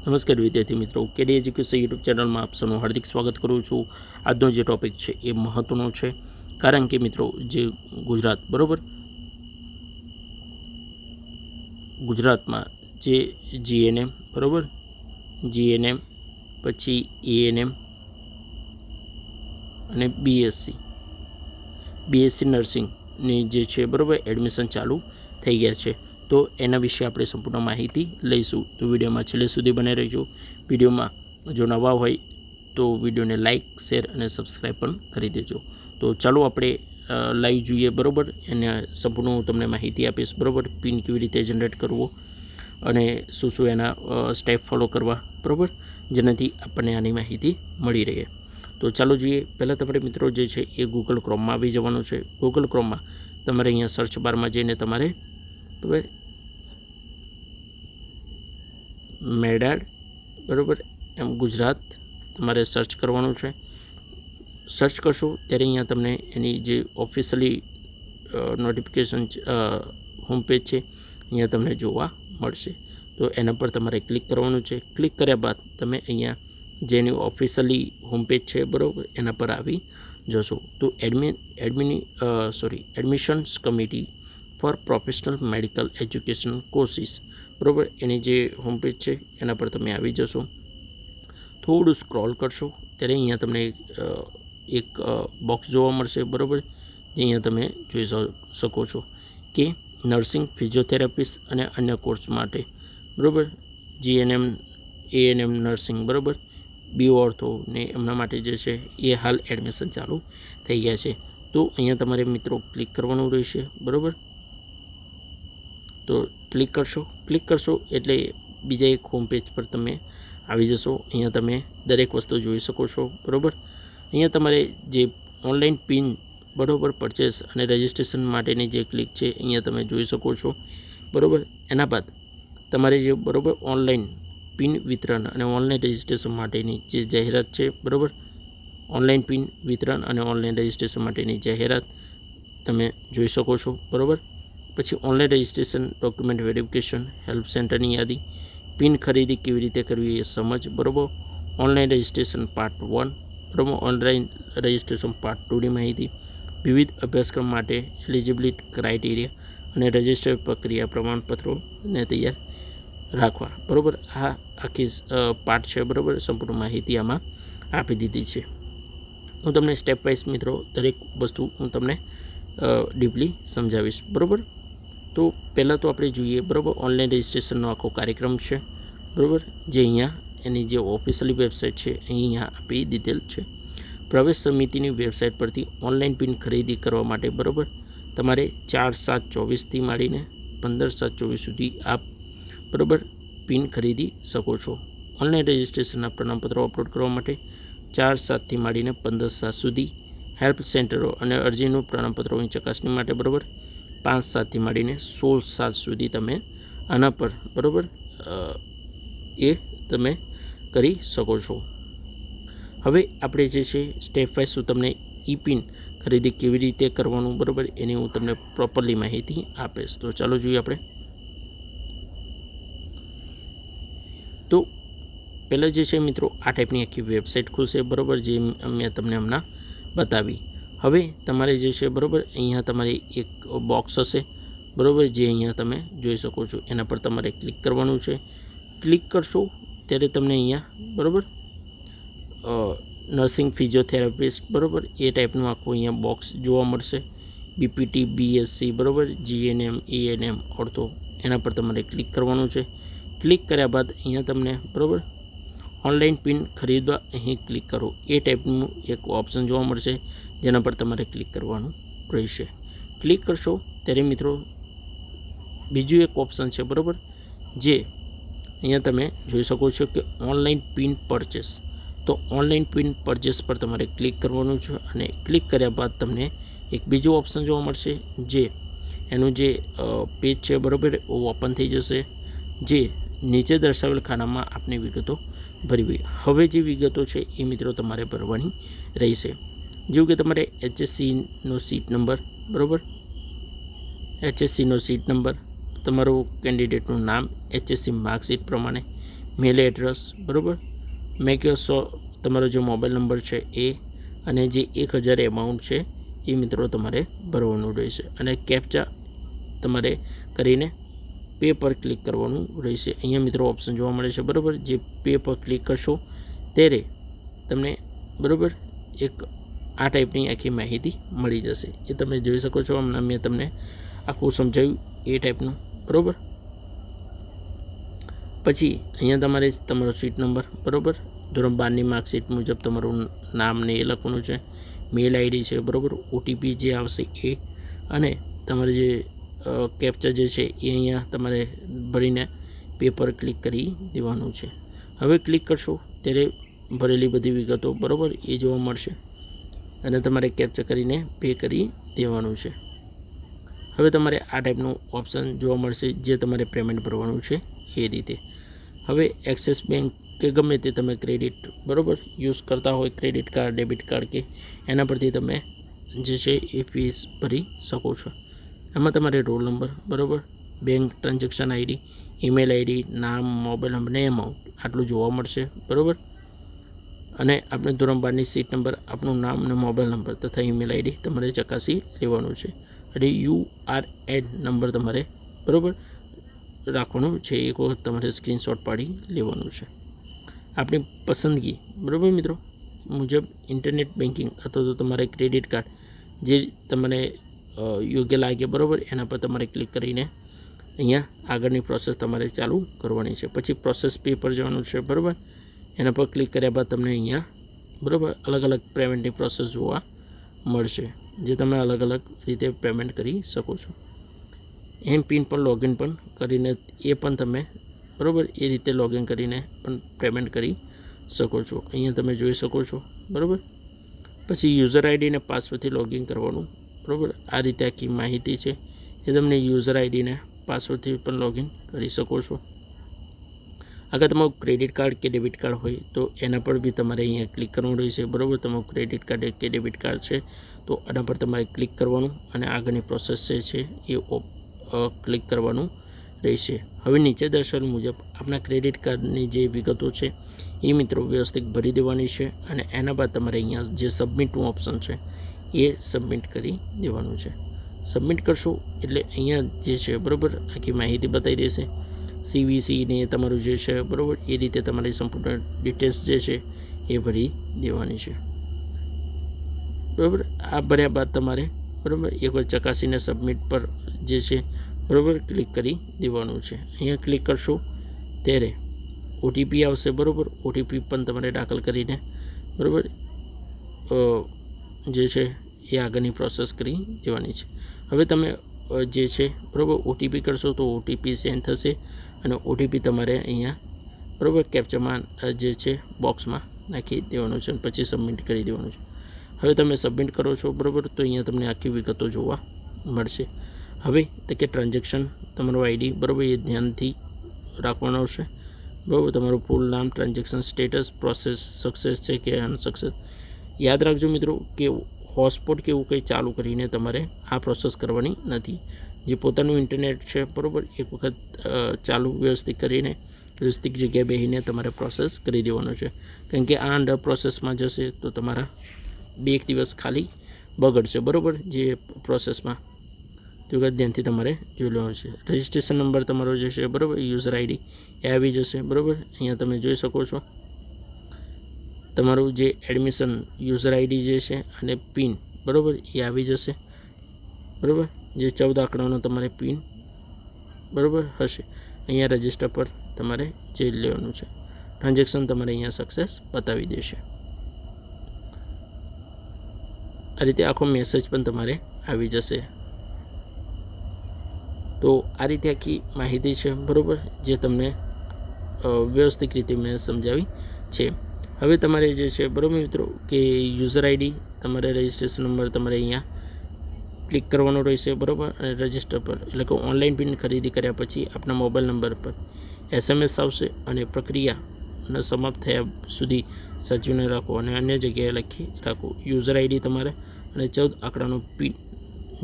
નમસ્કાર વિદ્યાર્થી મિત્રો, કેડી એજ્યુકેશન યુટ્યુબ ચેનલમાં આપ સૌનું હાર્દિક સ્વાગત કરું છું। આજનો જે ટોપિક છે એ મહત્વનો છે, કારણ કે મિત્રો જે ગુજરાતમાં જે જીએનએમ બરાબર, જીએનએમ પછી એએનએમ અને બીએસસી નર્સિંગની જે છે બરાબર એડમિશન ચાલુ થઈ ગયા છે। તો એના વિશે આપણે સંપૂર્ણ માહિતી લઈશું। તો વિડીયોમાં છેલ્લે સુધી બને રહેજો। વિડીયોમાં જો નવા હોય તો વિડીયોને લાઇક, શેર અને સબસ્ક્રાઈબ પણ કરી દેજો। તો ચાલો આપણે લાઈવ જોઈએ બરાબર, એને સંપૂર્ણ હું તમને માહિતી આપીશ બરાબર। પિન કેવી રીતે જનરેટ કરવો અને શું એના સ્ટેપ ફોલો કરવા બરાબર, જેનાથી આપણને આની માહિતી મળી રહે। તો ચાલો જોઈએ। પહેલાં તમારે મિત્રો જે છે એ ગૂગલ ક્રોમમાં આવી જવાનું છે। ગૂગલ ક્રોમમાં તમારે અહીંયા સર્ચ બારમાં જઈને તમારે બરાબર મેડાડ બરાબર એમ ગુજરાત તમારે સર્ચ કરવાનું છે। સર્ચ કરશો ત્યારે અહીંયા તમને એની જે ઓફિશિયલી નોટિફિકેશન હોમ પેજ છે અહીંયા તમને જોવા મળશે। તો એના પર તમારે ક્લિક કરવાનું છે। ક્લિક કર્યા બાદ તમે અહીંયા જેની ઓફિશિયલી હોમ પેજ છે બરાબર એના પર આવી જશો। તો admissions committee four professional medical education courses બરાબર એની જે હોમ પેજ છે એના પર તમે આવી જશો। થોડું સ્ક્રોલ કરશો ત્યારે અહીંયા તમને એક બોક્સ જોવા મળશે બરાબર, જે અહીંયા તમે જોઈ શકો છો કે નર્સિંગ, ફિઝિયોથેરાપિસ્ટ અને અન્ય કોર્સ માટે બરાબર, જીએનએમ, એએનએમ નર્સિંગ બરાબર, બી ઓર્થો ને એમના માટે જે છે એ હાલ એડમિશન ચાલુ થઈ ગયા છે। તો અહીંયા તમારે મિત્રો ક્લિક કરવાનું રહેશે બરાબર। તો ક્લિક કરશો એટલે બીજા એક હોમ પેજ પર તમે આવી જશો। અહીંયા તમે દરેક વસ્તુ જોઈ શકો છો બરાબર। અહીંયા તમારે જે ઓનલાઈન પિન બરાબર પરચેસ અને રજિસ્ટ્રેશન માટેની જે ક્લિક છે અહીંયા તમે જોઈ શકો છો બરાબર। એના બાદ તમારે જે બરાબર ઓનલાઈન પિન વિતરણ અને ઓનલાઈન રજિસ્ટ્રેશન માટેની જે જાહેરાત છે બરાબર, ઓનલાઈન પિન વિતરણ અને ઓનલાઈન રજિસ્ટ્રેશન માટેની જાહેરાત તમે જોઈ શકો છો બરાબર। પછી online registration, document verification, help સેન્ટરની યાદી, પિન ખરીદી કેવી રીતે કરવી એ સમજ બરાબર, ઓનલાઈન રજિસ્ટ્રેશન પાર્ટ 1 બરાબર, ઓનલાઈન રજિસ્ટ્રેશન પાર્ટ 2ની માહિતી, વિવિધ અભ્યાસક્રમ માટે એલિજિબિલિટી ક્રાઇટેરિયા અને રજિસ્ટર પ્રક્રિયા, પ્રમાણપત્રોને તૈયાર રાખવા બરાબર। આ આખી પાર્ટ છે બરાબર, સંપૂર્ણ માહિતી આમાં આપી દીધી છે। હું તમને સ્ટેપ વાઇઝ મિત્રો દરેક વસ્તુ હું તમને ડીપલી સમજાવીશ બરાબર। તો પહેલાં તો આપણે જોઈએ બરાબર ઓનલાઈન રજિસ્ટ્રેશનનો આખો કાર્યક્રમ છે બરાબર, જે અહીંયા એની જે ઓફિશિયલી વેબસાઇટ છે અહીંયા આપી દીધેલ છે। પ્રવેશ સમિતિની વેબસાઇટ પરથી ઓનલાઈન પિન ખરીદી કરવા માટે બરાબર તમારે 4/7/24થી માંડીને 15/7/24 સુધી આપ બરાબર પિન ખરીદી શકો છો। ઓનલાઈન રજિસ્ટ્રેશનના પ્રમાણપત્રો અપલોડ કરવા માટે 4/7થી માંડીને 15/7 સુધી, હેલ્પ સેન્ટરો અને અરજીનું પ્રમાણપત્રોની ચકાસણી માટે બરાબર 5/7થી માંડીને 16/7 સુધી તમે આના પર બરાબર એ તમે કરી શકો છો। હવે આપણે જે છે સ્ટેપ વાઇઝ હું તમને ઈ પિન ખરીદી કેવી રીતે કરવાનું બરાબર એની હું તમને પ્રોપરલી માહિતી આપીશ। તો ચાલો જોઈએ આપણે। તો પહેલાં જે છે મિત્રો આ ટાઈપની આખી વેબસાઇટ ખુલશે બરાબર, જે મેં તમને હમણાં બતાવી। હવે તમારે જે છે બરાબર અહીંયા તમારે એક બોક્સ હશે બરાબર, જે અહીંયા તમે જોઈ શકો છો, એના પર તમારે ક્લિક કરવાનું છે। ક્લિક કરશો ત્યારે તમને અહીંયા બરાબર નર્સિંગ, ફિઝિયોથેરાપિસ્ટ બરાબર એ ટાઈપનું આખું અહીંયા બોક્સ જોવા મળશે। બીપીટી, બીએસસી બરાબર, જીએનએમ, એએનએમ ઓર્થો એના પર તમારે ક્લિક કરવાનું છે। ક્લિક કર્યા બાદ અહીંયા તમને બરાબર ઓનલાઈન પિન ખરીદવા અહીં ક્લિક કરો એ ટાઈપનું એક ઓપ્શન જોવા મળશે, જેના પર તમારે ક્લિક કરવાનું રહેશે। ક્લિક કરશો ત્યારે મિત્રો બીજું એક ઓપ્શન છે બરાબર, જે અહીંયા તમે જોઈ શકો છો કે ઓનલાઈન પિન પરચેસ। તો ઓનલાઈન પિન પરચેસ પર તમારે ક્લિક કરવાનું છે અને ક્લિક કર્યા બાદ તમને એક બીજું ઓપ્શન જોવા મળશે, જે એનું જે પેજ છે બરાબર ઓપન થઈ જશે, જે નીચે દર્શાવેલ ખાનામાં આપની વિગતો ભરવી। હવે જે વિગતો છે એ મિત્રો તમારે ભરવાની રહેશે, જેવું કે તમારે HSCનો સીટ નંબર બરાબર, HSCનો સીટ નંબર, તમારું કેન્ડિડેટનું નામ, HSC માર્કશીટ પ્રમાણે, મેલ એડ્રેસ, બરાબર, મેક યોર તમારો જે મોબાઈલ નંબર છે એ, અને જે 1000 એમાઉન્ટ છે એ મિત્રો તમારે ભરવાનું રહેશે. અને કેપ્ચા તમારે કરીને પે પર ક્લિક કરવાનું રહેશે. અહીંયા મિત્રો ઓપ્શન જોવા મળે છે, બરાબર. જે પે પર ક્લિક કરશો ત્યારે તમને, બરાબર, એક આ ટાઈપની આખી માહિતી મળી જશે. એ તમે જોઈ શકો છો. હમણાં મેં તમને આખું સમજાવ્યું એ ટાઈપનું, બરાબર. પછી અહીંયા તમારે તમારો સીટ નંબર, બરાબર, ધોરણ 12ની માર્કશીટ મુજબ તમારું નામ ને એ લખવાનું છે, મેલ આઈડી છે, બરાબર, ઓટીપી જે આવશે એ, અને તમારે જે કેપ્ચા જે છે એ અહીંયા તમારે ભરીને પેપર ક્લિક કરી દેવાનું છે. હવે ક્લિક કરશો ત્યારે ભરેલી બધી વિગતો, બરાબર, એ જોવા મળશે, અને તમારે કેપ્ચા કરીને પે કરી દેવાનું છે. હવે તમારે આ ટાઈપનું ઓપ્શન જોવા મળશે જે તમારે પેમેન્ટ ભરવાનું છે એ રીતે. હવે એક્સિસ બેંક કે ગમે તે તમે ક્રેડિટ, બરાબર, યુઝ કરતા હોય, ક્રેડિટ કાર્ડ, ડેબિટ કાર્ડ કે એના પરથી તમે જે છે એ ફીસ ભરી શકો છો. એમાં તમારે રોલ નંબર, બરાબર, bank transaction ID, email ID, નામ, મોબાઈલ નંબર ને એમાઉન્ટ આટલું જોવા મળશે, બરાબર. અને આપણે ધોરણ 12ની સીટ નંબર, આપણું નામ અને મોબાઈલ નંબર તથા ઈમેલ આઈડી તમારે ચકાસી લેવાનું છે. અને URN નંબર તમારે, બરાબર, રાખવાનું છે. એક વખત તમારે સ્ક્રીનશોટ પાડી લેવાનું છે. આપણી પસંદગી, બરાબર મિત્રો, મુજબ ઇન્ટરનેટ બેન્કિંગ અથવા તો તમારે ક્રેડિટ કાર્ડ જે તમને યોગ્ય લાગે, બરાબર, એના પર તમારે ક્લિક કરીને અહીંયા આગળની પ્રોસેસ તમારે ચાલુ કરવાની છે. પછી પ્રોસેસ પે પર જવાનું છે, બરાબર. એના પર ક્લિક કર્યા બાદ તમને અહીંયા, બરાબર, અલગ અલગ પેમેન્ટની પ્રોસેસ જોવા મળશે જે તમે અલગ અલગ રીતે પેમેન્ટ કરી શકો છો. પિન પર લોગિન પણ કરીને એ પણ તમે, બરાબર, એ રીતે લોગિન કરીને પણ પેમેન્ટ કરી શકો છો. અહીંયા તમે જોઈ શકો છો, બરાબર. પછી યુઝર આઈડી અને પાસવર્ડથી લોગિન કરવાનું, બરાબર. આ રીતે આખી માહિતી છે એ તમને યુઝર આઈડી ને પાસવર્ડથી પણ લોગિન કરી શકો છો. અગર તમારું ક્રેડિટ કાર્ડ કે ડેબિટ કાર્ડ હોય તો એના પર બી તમારે અહીંયા ક્લિક કરવાનું રહેશે, બરાબર. તમારું ક્રેડિટ કાર્ડ કે ડેબિટ કાર્ડ છે તો આના પર તમારે ક્લિક કરવાનું અને આગળની પ્રોસેસ છે એ ક્લિક કરવાનું રહેશે. હવે નીચે દર્શાવેલ મુજબ આપણા ક્રેડિટ કાર્ડની જે વિગતો છે એ મિત્રો વ્યવસ્થિત ભરી દેવાની છે, અને એના બાદ તમારે અહીંયા જે સબમિટનું ઓપ્શન છે એ સબમિટ કરી દેવાનું છે. સબમિટ કરશો એટલે અહીંયા જે છે, બરાબર, આખી માહિતી બતાવી દેશે. CVC ને તમારું જે છે, બરાબર, એ રીતે તમારી સંપૂર્ણ ડિટેલ્સ જે છે એ ભરી દેવાની છે, બરાબર. આ ભર્યા બાદ તમારે, બરાબર, એકવાર ચકાસીને સબમિટ પર જે છે, બરાબર, ક્લિક કરી દેવાનું છે. અહીંયા ક્લિક કરશો ત્યારે ઓટીપી આવશે, બરાબર. ઓટીપી પણ તમારે દાખલ કરીને, બરાબર, જે છે એ આગળની પ્રોસેસ કરી દેવાની છે. હવે તમે જે છે, બરાબર, ઓટીપી કરશો તો ઓટીપી સેન્ડ થશે, અને ઓટીપી તમારે અહીંયા, બરાબર, કેપ્ચામાં જે છે બોક્સમાં નાખી દેવાનું છે, અને પછી સબમિટ કરી દેવાનું છે. હવે તમે સબમિટ કરો છો, બરાબર, તો અહીંયા તમને આખી વિગતો જોવા મળશે. હવે તો કે ટ્રાન્ઝેક્શન તમારું આઈડી, બરાબર, એ ધ્યાનથી રાખવાનું આવશે, બરાબર. તમારું ફૂલ નામ, ટ્રાન્ઝેક્શન સ્ટેટસ, પ્રોસેસ સક્સેસ છે કે અનસક્સેસ. યાદ રાખજો મિત્રો કે હોટસ્પોટ કે એવું કંઈ ચાલુ કરીને તમારે આ પ્રોસેસ કરવાની નથી. જે પોતાનું ઇન્ટરનેટ છે, બરાબર, એક વખત ચાલુ વ્યવસ્થિત કરીને વ્યવસ્થિત જગ્યાએ બેસીને તમારે પ્રોસેસ કરી દેવાનો છે. કારણ કે આ અંડર પ્રોસેસમાં જશે તો તમારા 2 દિવસ ખાલી બગડશે, બરાબર, જે પ્રોસેસમાં. તે વખત ધ્યાનથી તમારે જોઈ લેવાનું છે. રજિસ્ટ્રેશન નંબર તમારો જે છે, બરાબર, યુઝર આઈડી એ આવી જશે, બરાબર. અહીંયા તમે જોઈ શકો છો તમારું જે એડમિશન યુઝર આઈડી જે છે અને પિન, બરાબર, એ આવી જશે, બરાબર. જે 14 આંકડાનો તમારે પિન, બરાબર, હશે. અહીંયા રજિસ્ટર પર તમારે જે લેવાનું છે. ટ્રાન્ઝેક્શન તમારે અહીંયા સક્સેસ બતાવી દેશે. આ રીતે આખો મેસેજ પણ તમારે આવી જશે. તો આ રીતે આખી માહિતી છે, બરાબર, જે તમને વ્યવસ્થિત રીતે મેં સમજાવી છે. હવે તમારે જે છે, બરાબર મિત્રો, કે યુઝર આઈડી, તમારે રજિસ્ટ્રેશન નંબર તમારે અહીંયા ક્લિક કરવાનો રહેશે, બરાબર. અને રજિસ્ટર પર એટલે કે ઓનલાઈન પિન ખરીદી કર્યા પછી આપણા મોબાઈલ નંબર પર SMS આવશે, અને પ્રક્રિયાને સમાપ્ત થયા સુધી સાચવીને રાખો અને અન્ય જગ્યાએ લખી રાખો. યુઝર આઈડી તમારે અને 14 આંકડાનો પિન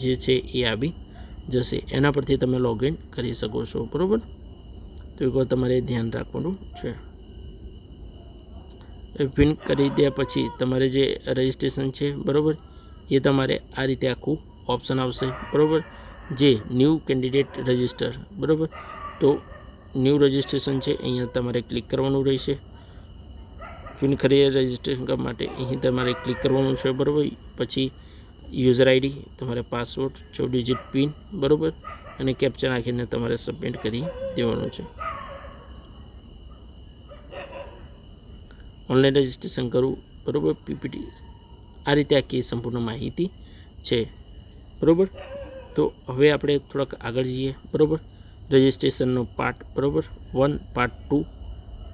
જે છે એ આવી જશે. એના પરથી તમે લોગિન કરી શકો છો, બરાબર. તો એકવાર તમારે ધ્યાન રાખવાનું છે. પિન કરી દયા પછી તમારે જે રજિસ્ટ્રેશન છે બરાબર, એ તમારે આ રીતે આખું ઓપ્શન આવશે બરાબર, જે ન્યૂ કેન્ડિડેટ રજિસ્ટર બરાબર. તો ન્યૂ રજિસ્ટ્રેશન છે, અહીંયા તમારે ક્લિક કરવાનું રહેશે. પિન કરી રજિસ્ટ્રેશન કરવા માટે અહીં તમારે ક્લિક કરવાનું છે બરાબર. પછી યુઝર આઈડી, તમારે પાસવર્ડ, 14 ડિજિટ પિન બરાબર, અને કેપ્ચા નાખીને તમારે સબમિટ કરી દેવાનું છે. ઓનલાઈન રજિસ્ટ્રેશન કરવું બરાબર. પીપીટી આ રીતે આખી સંપૂર્ણ માહિતી છે બરાબર. તો હવે આપણે થોડાક આગળ જઈએ બરાબર. રજિસ્ટ્રેશનનો પાર્ટ બરાબર 1, પાર્ટ 2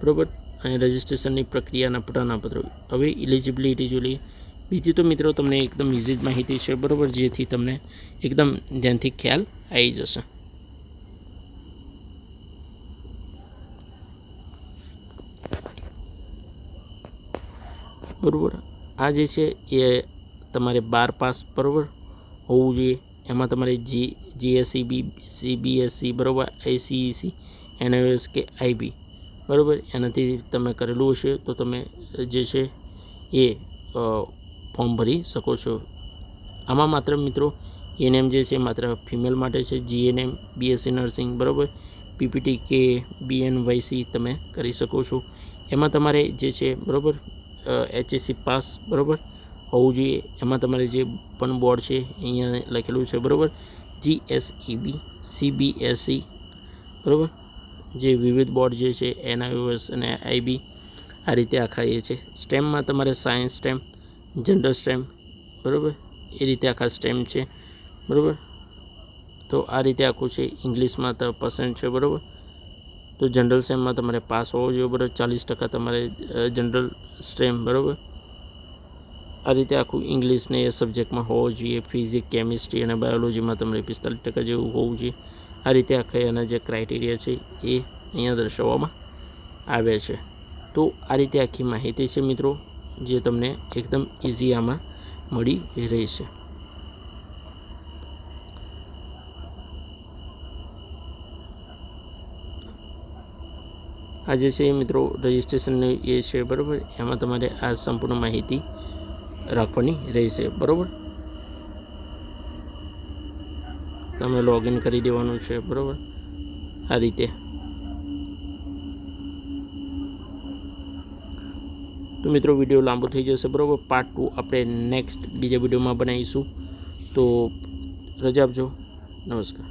બરાબર, અને રજિસ્ટ્રેશનની પ્રક્રિયાના પ્રમાણપત્રો. હવે ઇલિજિબિલિટી જોઈએ. બીજી તો મિત્રો તમને એકદમ ઇઝી જ માહિતી છે બરાબર, જેથી તમને એકદમ ધ્યાનથી ખ્યાલ આવી જશે. બરાબર, આ જે છે એ તમારે 12 પાસ બરાબર હોવું જોઈએ. એમાં તમારે જીએસઈબી, સીબીએસઈ બરાબર, આઈસીઈસી, એનઆઈએસ કે આઈબી બરાબર, એનાથી તમે કરેલું હશે તો તમે જે છે એ ફોર્મ ભરી શકો છો. આમાં માત્ર મિત્રો એએનએમ જે છે માત્ર ફિમેલ માટે છે. જીએનએમ, બીએસસી નર્સિંગ બરાબર, પીપીટી કે બીએનવાયસી તમે કરી શકો છો. એમાં તમારે જે છે બરાબર એચએસસી પાસ બરાબર હોવું જોઈએ. એમાં તમારે જે પણ બોર્ડ છે અહીંયા લખેલું છે બરાબર, જીએસઈબી, સીબીએસઈ બરાબર, જે વિવિધ બોર્ડ જે છે એનઆઈઓએસ અને આઈબી આ રીતે આખા એ છે. સ્ટેમમાં તમારે સાયન્સ સ્ટેમ, જનરલ સ્ટેમ બરાબર, એ રીતે આખા સ્ટેમ છે બરાબર. તો આ રીતે આખું છે. ઇંગ્લિશમાં તો પર્સન્ટ છે બરાબર. તો જનરલ સ્ટેમમાં તમારે પાસ હોવો જોઈએ બરાબર, 40% તમારે જનરલ સ્ટ્રીમ બરાબર. આ રીતે આખું ઇંગ્લિશને એ સબ્જેક્ટમાં હોવો જોઈએ. ફિઝિક્સ, કેમિસ્ટ્રી અને બાયોલોજીમાં તમારે 45% જેવું હોવું જોઈએ. આ રીતે આખા એના જે ક્રાઇટેરિયા છે એ અહીંયા દર્શાવવામાં આવે છે. તો આ રીતે આખી માહિતી છે મિત્રો, જે તમને એકદમ ઇઝી આમાં મળી રહેશે. આ જે છે મિત્રો રજિસ્ટ્રેશનનું એ છે બરાબર, એમાં તમારે આ સંપૂર્ણ માહિતી રાખવાની રહેશે બરાબર. તમે લોગિન કરી દેવાનું છે બરાબર. આ રીતે તો મિત્રો વિડીયો લાંબો થઈ જશે બરાબર. પાર્ટ 2 આપણે નેક્સ્ટ બીજા વિડીયોમાં બનાવીશું. તો રજા આપજો. નમસ્કાર.